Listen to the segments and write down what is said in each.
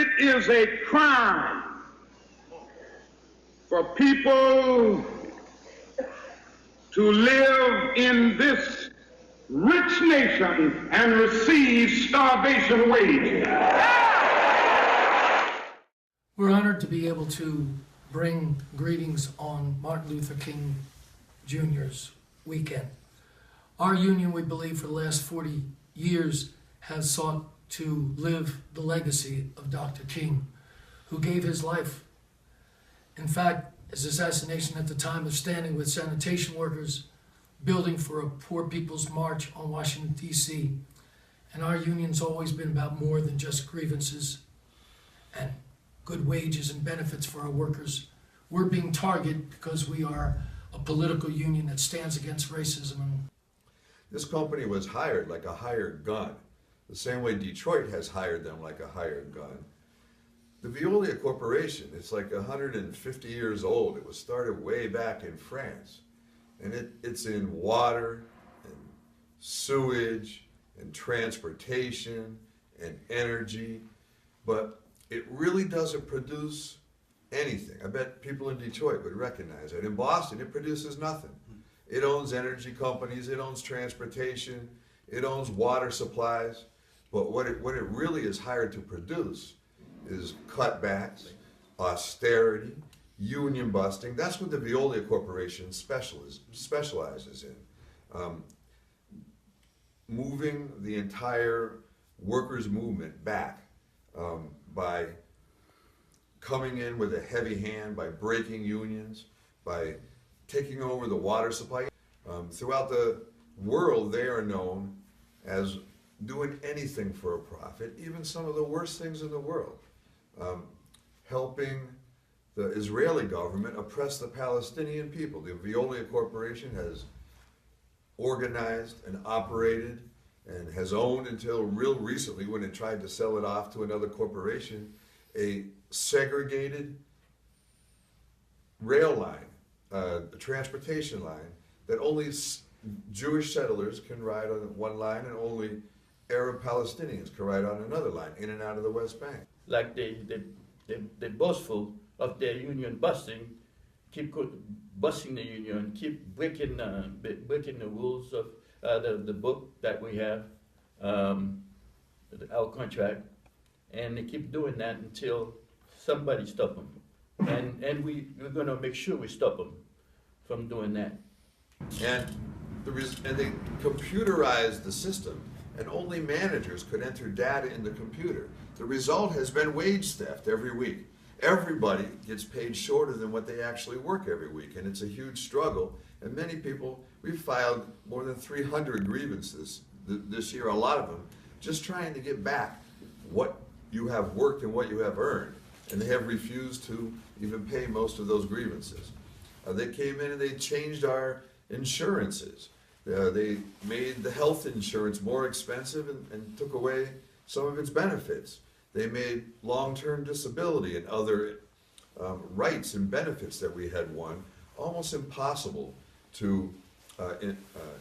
it is a crime for people to live in this rich nation and receive starvation wages. We're honored to be able to bring greetings on Martin Luther King Jr.'s weekend. Our union, we believe, for the last 40 years has sought to live the legacy of Dr. King, who gave his life. In fact, his assassination at the time of standing with sanitation workers, building for a Poor People's March on Washington, D.C. And our union's always been about more than just grievances and good wages and benefits for our workers. We're being targeted because we are a political union that stands against racism. This company was hired like a hired gun, the same way Detroit has hired them like a hired gun. The Veolia Corporation, it's like 150 years old. It was started way back in France. And it's in water and sewage and transportation and energy, but it really doesn't produce anything. I bet people in Detroit would recognize it. In Boston, it produces nothing. It owns energy companies, it owns transportation, it owns water supplies, but what it really is hired to produce is cutbacks, austerity, union busting. That's what the Veolia Corporation specializes in. Moving the entire workers' movement back by coming in with a heavy hand, by breaking unions, by taking over the water supply. Throughout the world, they are known as doing anything for a profit, even some of the worst things in the world. Helping the Israeli government oppress the Palestinian people. The Veolia Corporation has organized and operated and has owned until real recently, when it tried to sell it off to another corporation, a segregated rail line, a transportation line that only Jewish settlers can ride on one line and only Arab Palestinians can ride on another line, in and out of the West Bank. Like they boastful of their union busting, keep busting the union, keep breaking the rules of the book that we have, our contract, and they keep doing that until somebody stop them. And we're going to make sure we stop them from doing that. And they computerized the system, and only managers could enter data in the computer. The result has been wage theft every week. Everybody gets paid shorter than what they actually work every week, and it's a huge struggle. And many people, we've filed more than 300 grievances this year, a lot of them, just trying to get back what you have worked and what you have earned. And they have refused to even pay most of those grievances. They came in and they changed our insurances. They made the health insurance more expensive and took away some of its benefits. They made long-term disability and other rights and benefits that we had won almost impossible to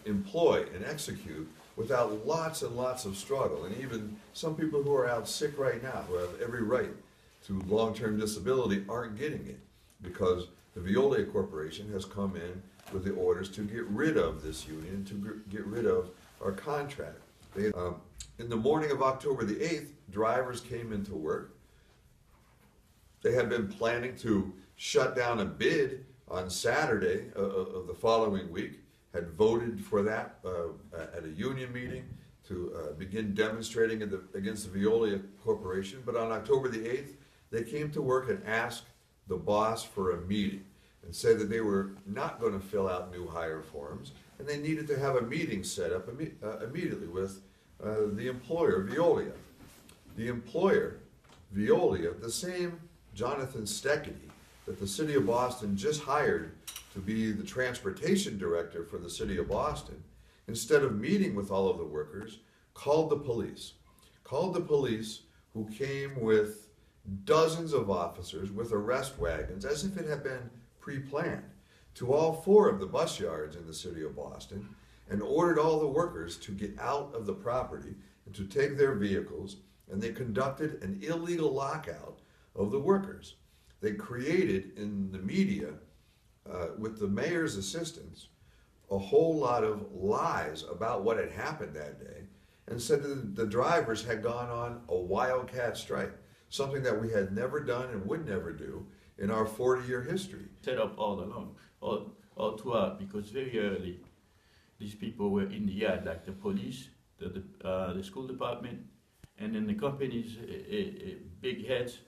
employ and execute without lots and lots of struggle. And even some people who are out sick right now, who have every right to long-term disability, aren't getting it because the Veolia Corporation has come in with the orders to get rid of this union, to get rid of our contract. In the morning of October the 8th, drivers came into work. They had been planning to shut down a bid on Saturday of the following week, had voted for that at a union meeting to begin demonstrating against the Veolia Corporation. But on October the 8th, they came to work and asked the boss for a meeting and said that they were not going to fill out new hire forms, and they needed to have a meeting set up immediately with the employer, Veolia. The employer, Veolia, the same Jonathan Steckity that the city of Boston just hired to be the transportation director for the city of Boston, instead of meeting with all of the workers, called the police. Called the police, who came with dozens of officers with arrest wagons, as if it had been pre-planned, to all 4 of the bus yards in the city of Boston, and ordered all the workers to get out of the property and to take their vehicles and they conducted an illegal lockout of the workers. They created in the media, with the mayor's assistance, a whole lot of lies about what had happened that day, and said that the drivers had gone on a wildcat strike, something that we had never done and would never do in our 40-year history. Set up all along, all throughout, because very early these people were in the yard, like the police, the school department, and then the companies, big heads,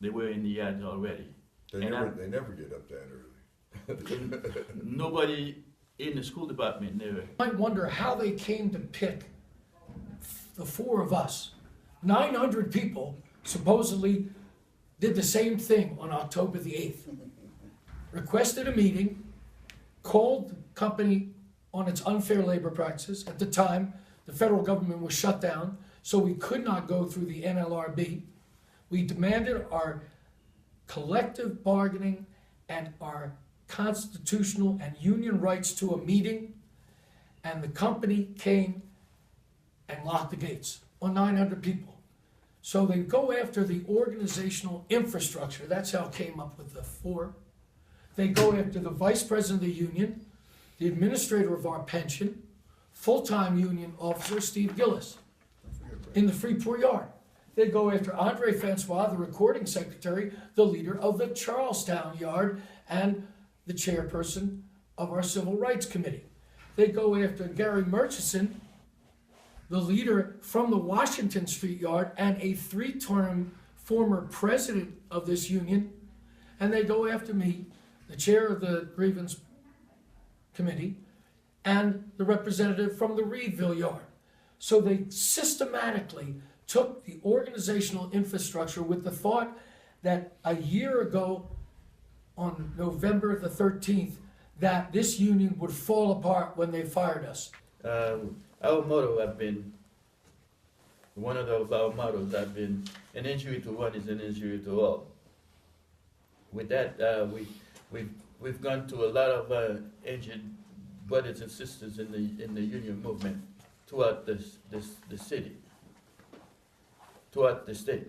they were in the yard already. They never get up that early. Nobody in the school department never. You might wonder how they came to pick the four of us. 900 people supposedly did the same thing on October the 8th. Requested a meeting, called the company on its unfair labor practices. At the time, the federal government was shut down, so we could not go through the NLRB. We demanded our collective bargaining and our constitutional and union rights to a meeting, and the company came and locked the gates on 900 people. So they go after the organizational infrastructure. That's how it came up with the four. They go after the vice president of the union, the administrator of our pension, full-time union officer, Steve Gillis, in the Freeport Yard. They go after Andre Francois, the recording secretary, the leader of the Charlestown Yard, and the chairperson of our Civil Rights Committee. They go after Gary Murchison, the leader from the Washington Street Yard and a 3-term former president of this union. And they go after me, the chair of the grievance committee, and the representative from the Reedville Yard. So they systematically took the organizational infrastructure with the thought that a year ago, on November the 13th, that this union would fall apart when they fired us. Our motto have been, one of our mottos have been, an injury to one is an injury to all. With that, we've gone to a lot of injured brothers and sisters in the union movement throughout the city, throughout the state,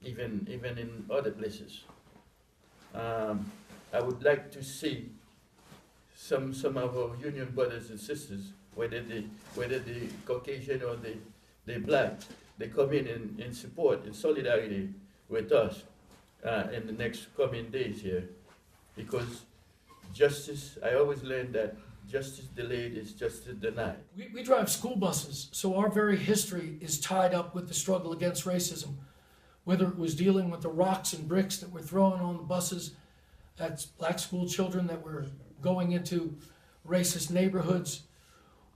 even in other places. I would like to see some of our union brothers and sisters, whether the Caucasian or the black, they come in support, in solidarity with us in the next coming days here, because justice, I always learned that justice delayed is justice denied. We drive school buses, so our very history is tied up with the struggle against racism. Whether it was dealing with the rocks and bricks that were thrown on the buses at black school children that were going into racist neighborhoods,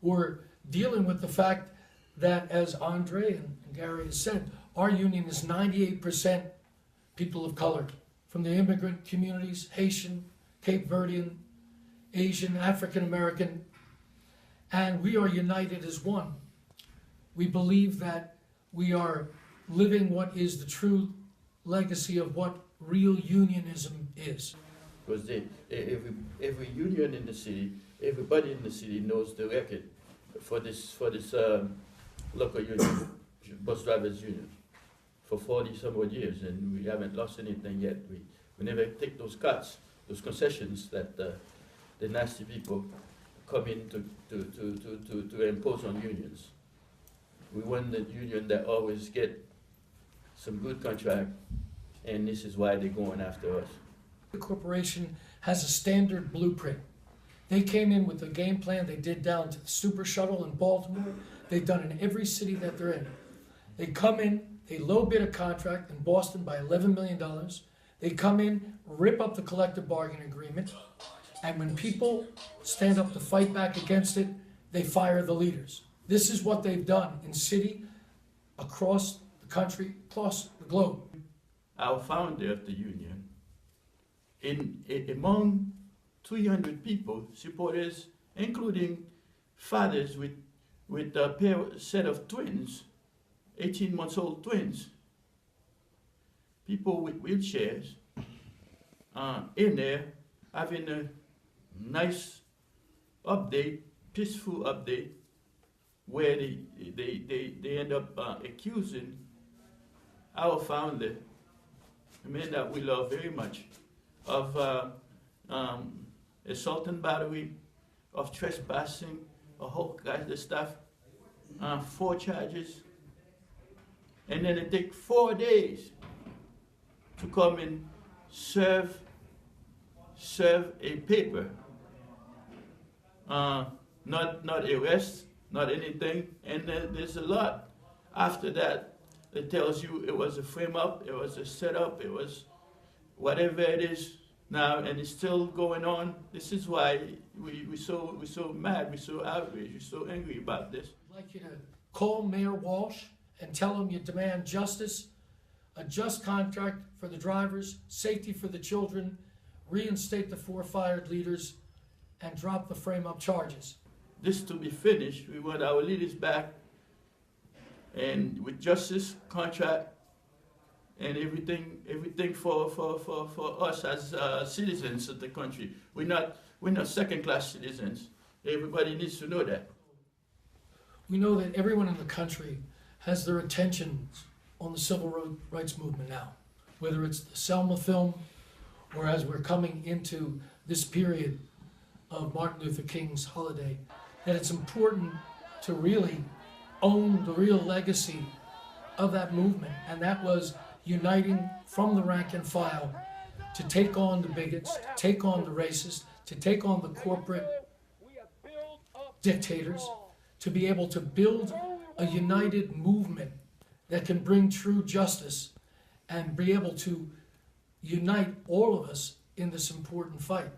or dealing with the fact that, as Andre and Gary has said, our union is 98% people of color, from the immigrant communities, Haitian, Cape Verdean, Asian, African American, and we are united as one. We believe that we are living what is the true legacy of what real unionism is. Because every union in the city, everybody in the city knows the record for this local union, bus drivers union, for 40 some odd years, and we haven't lost anything yet. We never take those cuts, those concessions that the nasty people come in to impose on unions. We want the union that always get some good contract, and this is why they're going after us. The corporation has a standard blueprint. They came in with a game plan. They did down to the Super Shuttle in Baltimore. They've done in every city that they're in. They come in, they low bid a contract in Boston by $11 million. They come in, rip up the collective bargaining agreement, and when people stand up to fight back against it, they fire the leaders. This is what they've done in city, across the country, across the globe. Our founder of the union, among 300 people, supporters, including fathers with a set of twins, 18-month-old twins, people with wheelchairs, in there having a nice update, peaceful update, where they end up accusing our founder, a man that we love very much, of assault and battery, of trespassing, a whole kind of stuff, 4 charges, and then it take 4 days to come and serve a paper, not arrest, not anything, and there's a lot after that that tells you it was a frame up, it was a setup, it was whatever it is now, and it's still going on. This is why we're so mad, we're so outraged, we're so angry about this. I'd like you to call Mayor Walsh and tell him you demand justice, a just contract for the drivers, safety for the children, reinstate the 4 fired leaders, and drop the frame-up charges. This to be finished, we want our leaders back, and with justice, contract, and everything for us as citizens of the country. We're not second-class citizens. Everybody needs to know that. We know that everyone in the country has their attention on the civil rights movement now, whether it's the Selma film, or as we're coming into this period of Martin Luther King's holiday, that it's important to really own the real legacy of that movement, and that was uniting from the rank and file to take on the bigots, to take on the racists, to take on the corporate dictators, to be able to build a united movement that can bring true justice and be able to unite all of us in this important fight.